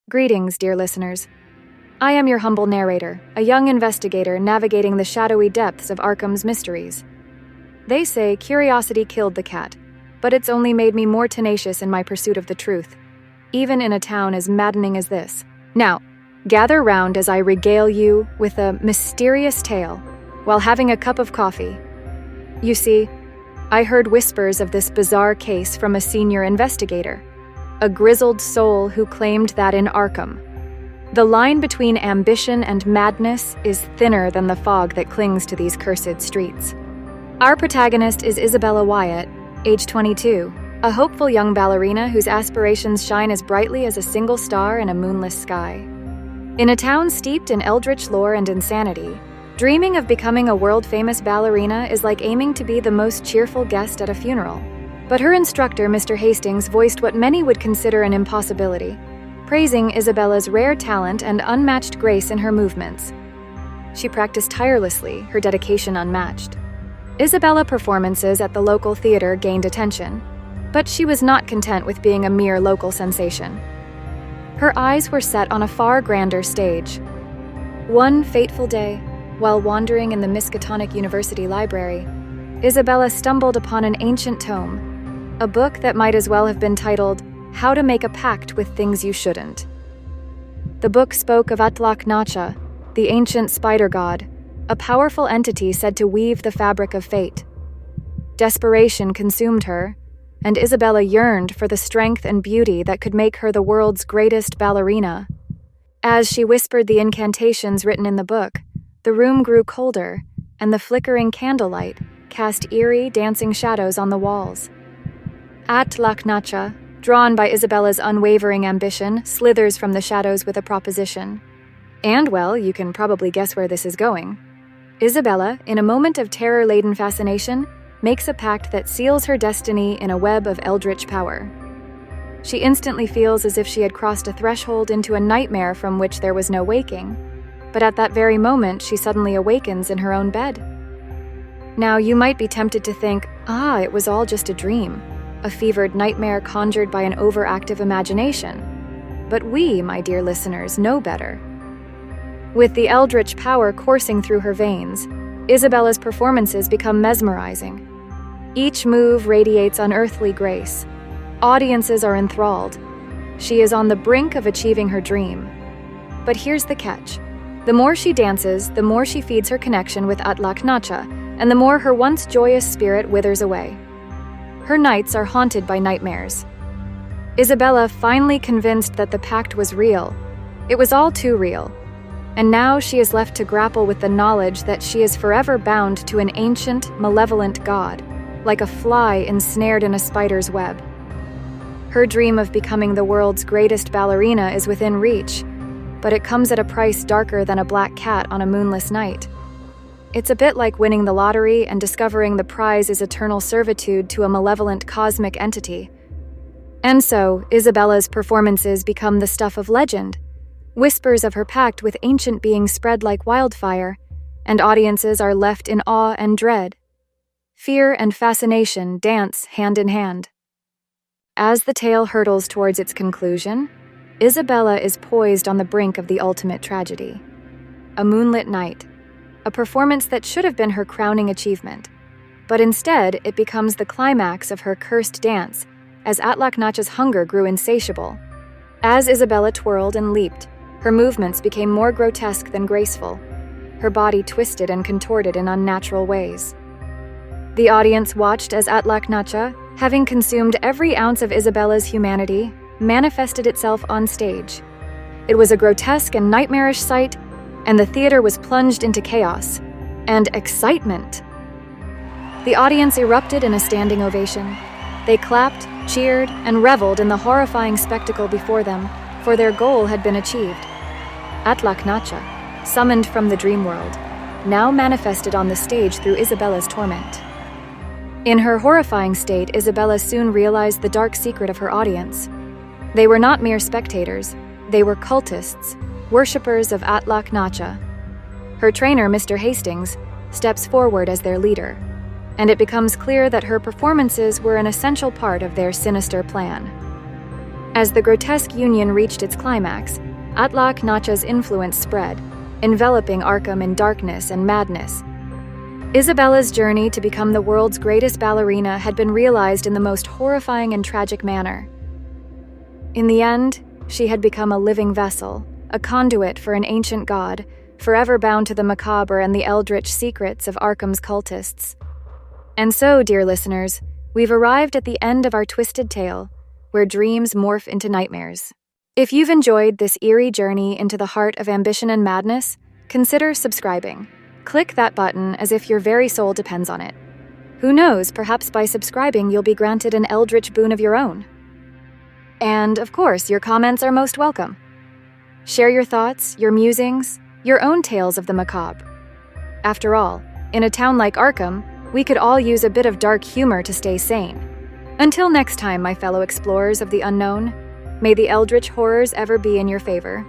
Greetings, dear listeners. I am your humble narrator, a young investigator navigating the shadowy depths of Arkham's mysteries. They say curiosity killed the cat, but it's only made me more tenacious in my pursuit of the truth, even in a town as maddening as this. Now, gather round as I regale you with a mysterious tale while having a cup of coffee. You see, I heard whispers of this bizarre case from a senior investigator, a grizzled soul who claimed that in Arkham, the line between ambition and madness is thinner than the fog that clings to these cursed streets. Our protagonist is Isabella Wyatt, age 22, a hopeful young ballerina whose aspirations shine as brightly as a single star in a moonless sky. In a town steeped in Eldritch lore and insanity, dreaming of becoming a world-famous ballerina is like aiming to be the most cheerful guest at a funeral. But her instructor, Mr. Hastings, voiced what many would consider an impossibility, praising Isabella's rare talent and unmatched grace in her movements. She practiced tirelessly, her dedication unmatched. Isabella performances at the local theater gained attention, but she was not content with being a mere local sensation. Her eyes were set on a far grander stage. One fateful day, while wandering in the Miskatonic University Library, Isabella stumbled upon an ancient tome, a book that might as well have been titled, How to Make a Pact with Things You Shouldn't. The book spoke of Atlach-Nacha, the ancient spider god, a powerful entity said to weave the fabric of fate. Desperation consumed her, and Isabella yearned for the strength and beauty that could make her the world's greatest ballerina. As she whispered the incantations written in the book, the room grew colder, and the flickering candlelight cast eerie, dancing shadows on the walls. Atlach-Nacha, drawn by Isabella's unwavering ambition, slithers from the shadows with a proposition. And, well, you can probably guess where this is going. Isabella, in a moment of terror-laden fascination, makes a pact that seals her destiny in a web of eldritch power. She instantly feels as if she had crossed a threshold into a nightmare from which there was no waking, but at that very moment she suddenly awakens in her own bed. Now, you might be tempted to think, it was all just a dream, a fevered nightmare conjured by an overactive imagination. But we, my dear listeners, know better. With the eldritch power coursing through her veins, Isabella's performances become mesmerizing. Each move radiates unearthly grace. Audiences are enthralled. She is on the brink of achieving her dream. But here's the catch. The more she dances, the more she feeds her connection with Atlach-Nacha, and the more her once joyous spirit withers away. Her nights are haunted by nightmares. Isabella, finally convinced that the pact was real, it was all too real, and now she is left to grapple with the knowledge that she is forever bound to an ancient, malevolent god, like a fly ensnared in a spider's web. Her dream of becoming the world's greatest ballerina is within reach, but it comes at a price darker than a black cat on a moonless night. It's a bit like winning the lottery and discovering the prize is eternal servitude to a malevolent cosmic entity. And so, Isabella's performances become the stuff of legend. Whispers of her pact with ancient beings spread like wildfire, and audiences are left in awe and dread. Fear and fascination dance hand in hand. As the tale hurtles towards its conclusion, Isabella is poised on the brink of the ultimate tragedy. A moonlit night, a performance that should have been her crowning achievement. But instead, it becomes the climax of her cursed dance, as Atlach-Nacha's hunger grew insatiable. As Isabella twirled and leaped, her movements became more grotesque than graceful. Her body twisted and contorted in unnatural ways. The audience watched as Atlach-Nacha, having consumed every ounce of Isabella's humanity, manifested itself on stage. It was a grotesque and nightmarish sight, and the theater was plunged into chaos and excitement. The audience erupted in a standing ovation. They clapped, cheered, and reveled in the horrifying spectacle before them, for their goal had been achieved. Atlach-Nacha, summoned from the dream world, now manifested on the stage through Isabella's torment. In her horrifying state, Isabella soon realized the dark secret of her audience. They were not mere spectators, they were cultists, worshippers of Atlach-Nacha. Her trainer, Mr. Hastings, steps forward as their leader, and it becomes clear that her performances were an essential part of their sinister plan. As the grotesque union reached its climax, Atlak Nacha's influence spread, enveloping Arkham in darkness and madness. Isabella's journey to become the world's greatest ballerina had been realized in the most horrifying and tragic manner. In the end, she had become a living vessel, a conduit for an ancient god, forever bound to the macabre and the eldritch secrets of Arkham's cultists. And so, dear listeners, we've arrived at the end of our twisted tale, where dreams morph into nightmares. If you've enjoyed this eerie journey into the heart of ambition and madness, consider subscribing. Click that button as if your very soul depends on it. Who knows, perhaps by subscribing you'll be granted an eldritch boon of your own. And, of course, your comments are most welcome. Share your thoughts, your musings, your own tales of the macabre. After all, in a town like Arkham, we could all use a bit of dark humor to stay sane. Until next time, my fellow explorers of the unknown, may the eldritch horrors ever be in your favor.